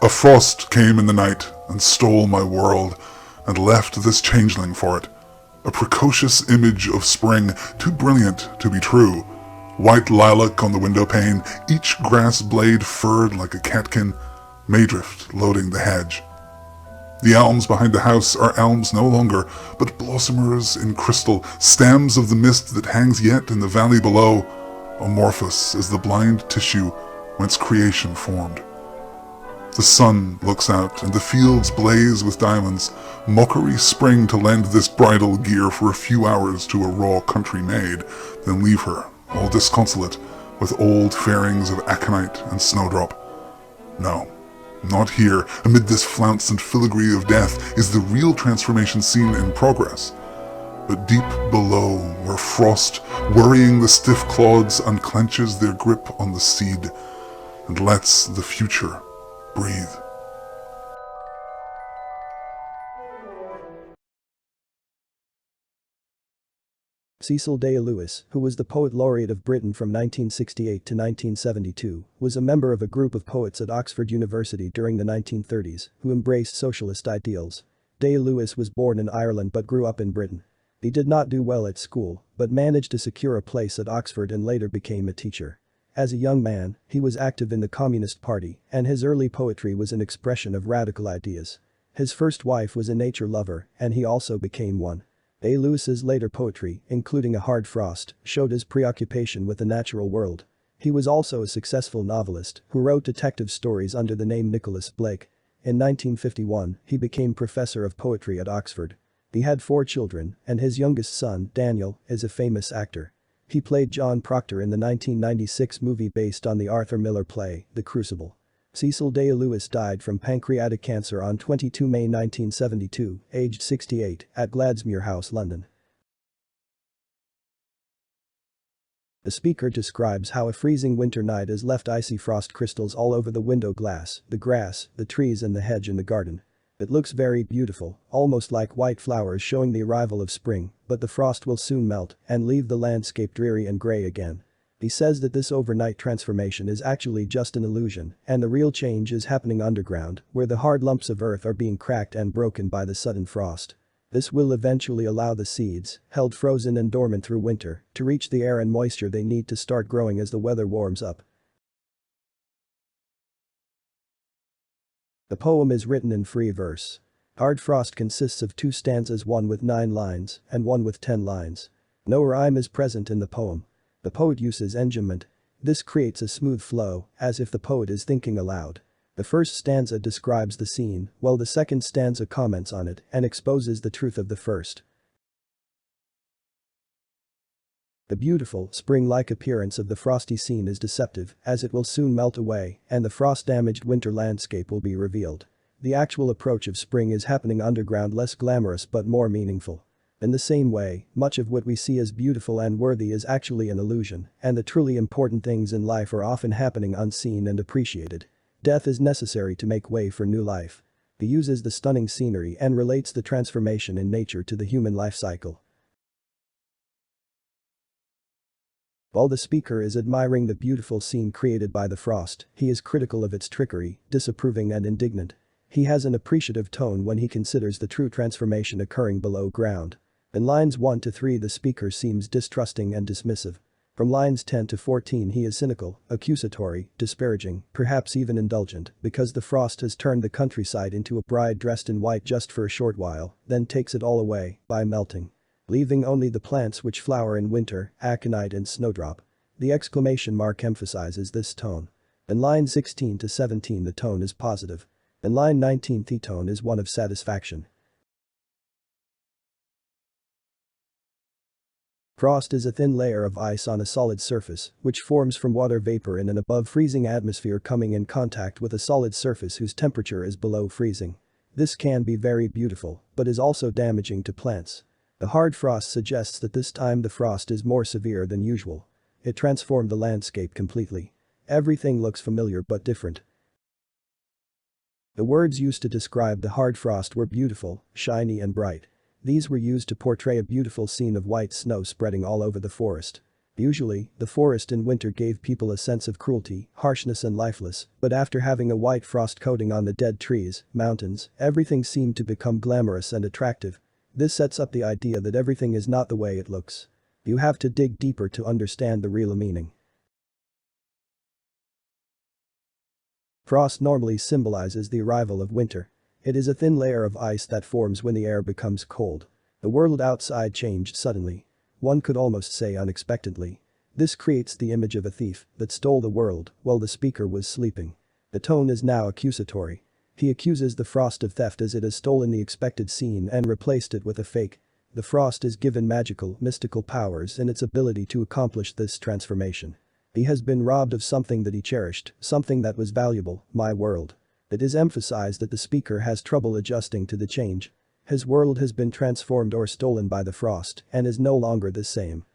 A frost came in the night and stole my world, and left this changeling for it. A precocious image of spring, too brilliant to be true. White lilac on the window pane, each grass blade furred like a catkin, Maydrift loading the hedge. The elms behind the house are elms no longer, but blossomers in crystal, stems of the mist that hangs yet in the valley below, amorphous as the blind tissue whence creation formed. The sun looks out, and the fields blaze with diamonds, mockery spring to lend this bridal gear for a few hours to a raw country maid, then leave her, all disconsolate, with old fairings of aconite and snowdrop. No, not here, amid this flounce and filigree of death, is the real transformation scene in progress. But deep below, where frost, worrying the stiff clods, unclenches their grip on the seed, and lets the future breathe. Cecil Day-Lewis, who was the Poet Laureate of Britain from 1968 to 1972, was a member of a group of poets at Oxford University during the 1930s who embraced socialist ideals. Day-Lewis was born in Ireland but grew up in Britain. He did not do well at school, but managed to secure a place at Oxford and later became a teacher. As a young man, he was active in the Communist Party, and his early poetry was an expression of radical ideas. His first wife was a nature lover, and he also became one. Day-Lewis's later poetry, including A Hard Frost, showed his preoccupation with the natural world. He was also a successful novelist who wrote detective stories under the name Nicholas Blake. In 1951, he became professor of poetry at Oxford. He had 4 children, and his youngest son, Daniel, is a famous actor. He played John Proctor in the 1996 movie based on the Arthur Miller play, The Crucible. Cecil Day-Lewis died from pancreatic cancer on 22 May 1972, aged 68, at Gladsmuir House, London. The speaker describes how a freezing winter night has left icy frost crystals all over the window glass, the grass, the trees and the hedge in the garden. It looks very beautiful, almost like white flowers showing the arrival of spring, but the frost will soon melt and leave the landscape dreary and grey again. He says that this overnight transformation is actually just an illusion, and the real change is happening underground, where the hard lumps of earth are being cracked and broken by the sudden frost. This will eventually allow the seeds, held frozen and dormant through winter, to reach the air and moisture they need to start growing as the weather warms up. The poem is written in free verse. Hard Frost consists of 2 stanzas, one with 9 lines and one with 10 lines. No rhyme is present in the poem. The poet uses enjambment. This creates a smooth flow, as if the poet is thinking aloud. The first stanza describes the scene, while the second stanza comments on it and exposes the truth of the first. The beautiful, spring-like appearance of the frosty scene is deceptive, as it will soon melt away and the frost-damaged winter landscape will be revealed. The actual approach of spring is happening underground, less glamorous but more meaningful. In the same way, much of what we see as beautiful and worthy is actually an illusion, and the truly important things in life are often happening unseen and appreciated. Death is necessary to make way for new life. He uses the stunning scenery and relates the transformation in nature to the human life cycle. While the speaker is admiring the beautiful scene created by the frost, he is critical of its trickery, disapproving and indignant. He has an appreciative tone when he considers the true transformation occurring below ground. In lines 1 to 3 the speaker seems distrusting and dismissive. From lines 10 to 14 he is cynical, accusatory, disparaging, perhaps even indulgent, because the frost has turned the countryside into a bride dressed in white just for a short while, then takes it all away by melting, leaving only the plants which flower in winter, aconite and snowdrop. The exclamation mark emphasizes this tone. In line 16 to 17 the tone is positive. In line 19 the tone is one of satisfaction. Frost is a thin layer of ice on a solid surface, which forms from water vapor in an above-freezing atmosphere coming in contact with a solid surface whose temperature is below freezing. This can be very beautiful, but is also damaging to plants. The hard frost suggests that this time the frost is more severe than usual. It transformed the landscape completely. Everything looks familiar but different. The words used to describe the hard frost were beautiful, shiny and bright. These were used to portray a beautiful scene of white snow spreading all over the forest. Usually, the forest in winter gave people a sense of cruelty, harshness and lifeless, but after having a white frost coating on the dead trees, mountains, everything seemed to become glamorous and attractive. This sets up the idea that everything is not the way it looks. You have to dig deeper to understand the real meaning. Frost normally symbolizes the arrival of winter. It is a thin layer of ice that forms when the air becomes cold. The world outside changed suddenly. One could almost say unexpectedly. This creates the image of a thief that stole the world while the speaker was sleeping. The tone is now accusatory. He accuses the frost of theft as it has stolen the expected scene and replaced it with a fake. The frost is given magical, mystical powers and its ability to accomplish this transformation. He has been robbed of something that he cherished, something that was valuable, my world. It is emphasized that the speaker has trouble adjusting to the change. His world has been transformed or stolen by the frost and is no longer the same.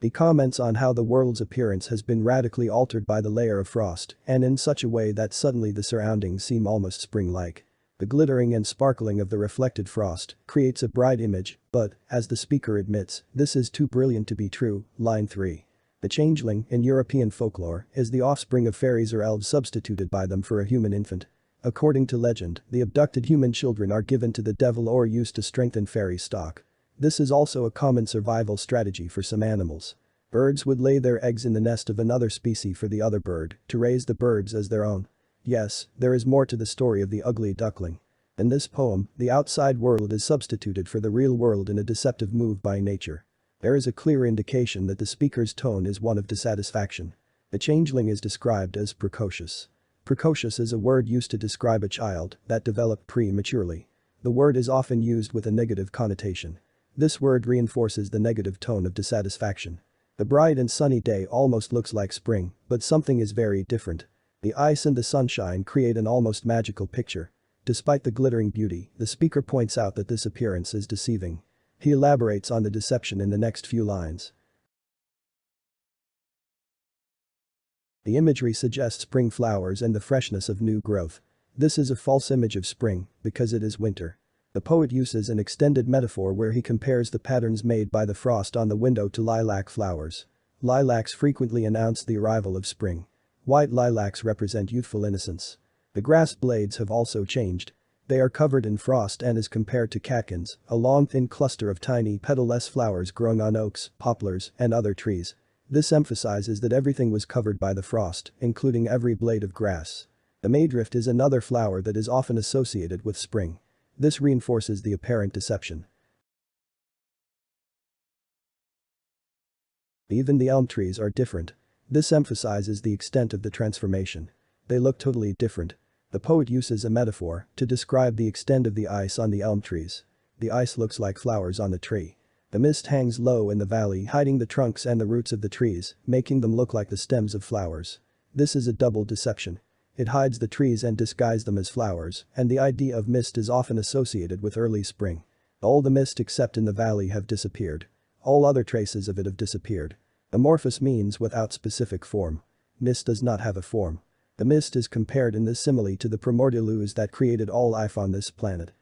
He comments on how the world's appearance has been radically altered by the layer of frost and in such a way that suddenly the surroundings seem almost spring-like. The glittering and sparkling of the reflected frost creates a bright image, but, as the speaker admits, this is too brilliant to be true. Line 3. The changeling, in European folklore, is the offspring of fairies or elves substituted by them for a human infant. According to legend, the abducted human children are given to the devil or used to strengthen fairy stock. This is also a common survival strategy for some animals. Birds would lay their eggs in the nest of another species for the other bird to raise the birds as their own. Yes, there is more to the story of the ugly duckling. In this poem, the outside world is substituted for the real world in a deceptive move by nature. There is a clear indication that the speaker's tone is one of dissatisfaction. The changeling is described as precocious. Precocious is a word used to describe a child that developed prematurely. The word is often used with a negative connotation. This word reinforces the negative tone of dissatisfaction. The bright and sunny day almost looks like spring, but something is very different. The ice and the sunshine create an almost magical picture. Despite the glittering beauty, the speaker points out that this appearance is deceiving. He elaborates on the deception in the next few lines. The imagery suggests spring flowers and the freshness of new growth. This is a false image of spring, because it is winter. The poet uses an extended metaphor where he compares the patterns made by the frost on the window to lilac flowers. Lilacs frequently announce the arrival of spring. White lilacs represent youthful innocence. The grass blades have also changed. They are covered in frost and is compared to catkins, a long thin cluster of tiny petal-less flowers growing on oaks, poplars, and other trees. This emphasizes that everything was covered by the frost, including every blade of grass. The Maydrift is another flower that is often associated with spring. This reinforces the apparent deception. Even the elm trees are different. This emphasizes the extent of the transformation. They look totally different. The poet uses a metaphor to describe the extent of the ice on the elm trees. The ice looks like flowers on the tree. The mist hangs low in the valley, hiding the trunks and the roots of the trees, making them look like the stems of flowers. This is a double deception. It hides the trees and disguises them as flowers, and the idea of mist is often associated with early spring. All the mist except in the valley have disappeared. All other traces of it have disappeared. Amorphous means without specific form. Mist does not have a form. The mist is compared in this simile to the primordial ooze that created all life on this planet.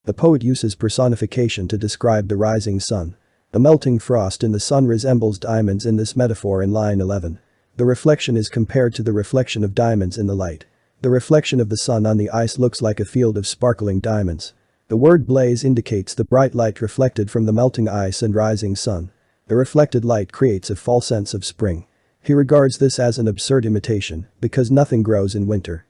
The poet uses personification to describe the rising sun. The melting frost in the sun resembles diamonds in this metaphor in line 11. The reflection is compared to the reflection of diamonds in the light. The reflection of the sun on the ice looks like a field of sparkling diamonds. The word blaze indicates the bright light reflected from the melting ice and rising sun. The reflected light creates a false sense of spring. He regards this as an absurd imitation because nothing grows in winter.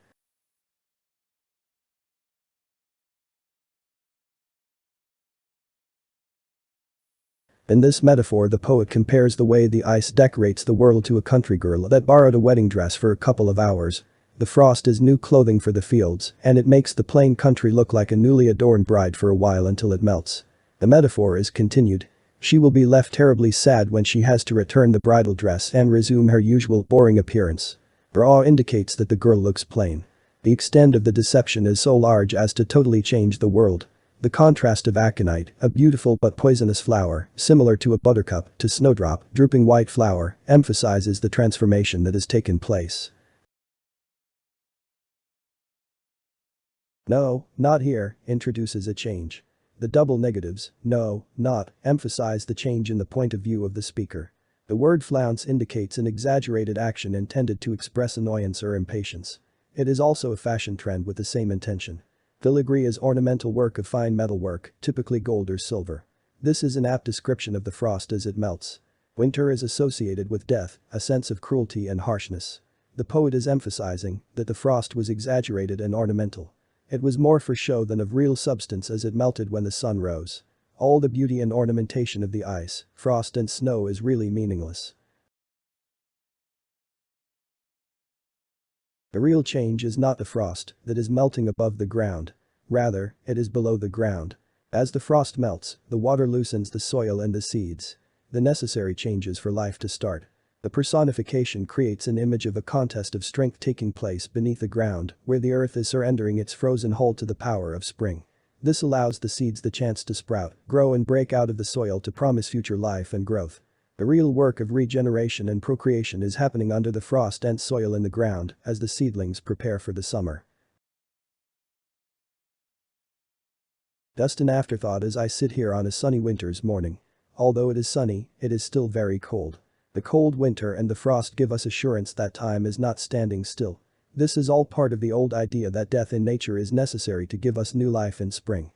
In this metaphor, the poet compares the way the ice decorates the world to a country girl that borrowed a wedding dress for a couple of hours. The frost is new clothing for the fields, and it makes the plain country look like a newly adorned bride for a while until it melts. The metaphor is continued. She will be left terribly sad when she has to return the bridal dress and resume her usual boring appearance. Raw indicates that the girl looks plain. The extent of the deception is so large as to totally change the world. The contrast of aconite, a beautiful but poisonous flower, similar to a buttercup, to snowdrop, drooping white flower, emphasizes the transformation that has taken place. No, not here, introduces a change. The double negatives, no, not, emphasize the change in the point of view of the speaker. The word flounce indicates an exaggerated action intended to express annoyance or impatience. It is also a fashion trend with the same intention. Filigree is ornamental work of fine metal work, typically gold or silver. This is an apt description of the frost as it melts. Winter is associated with death, a sense of cruelty and harshness. The poet is emphasizing that the frost was exaggerated and ornamental. It was more for show than of real substance as it melted when the sun rose. All the beauty and ornamentation of the ice, frost and snow is really meaningless. The real change is not the frost that is melting above the ground. Rather, it is below the ground. As the frost melts, the water loosens the soil and the seeds. The necessary changes for life to start. The personification creates an image of a contest of strength taking place beneath the ground, where the earth is surrendering its frozen hold to the power of spring. This allows the seeds the chance to sprout, grow and break out of the soil to promise future life and growth. The real work of regeneration and procreation is happening under the frost and soil in the ground as the seedlings prepare for the summer. Just an afterthought as I sit here on a sunny winter's morning. Although it is sunny, it is still very cold. The cold winter and the frost give us assurance that time is not standing still. This is all part of the old idea that death in nature is necessary to give us new life in spring.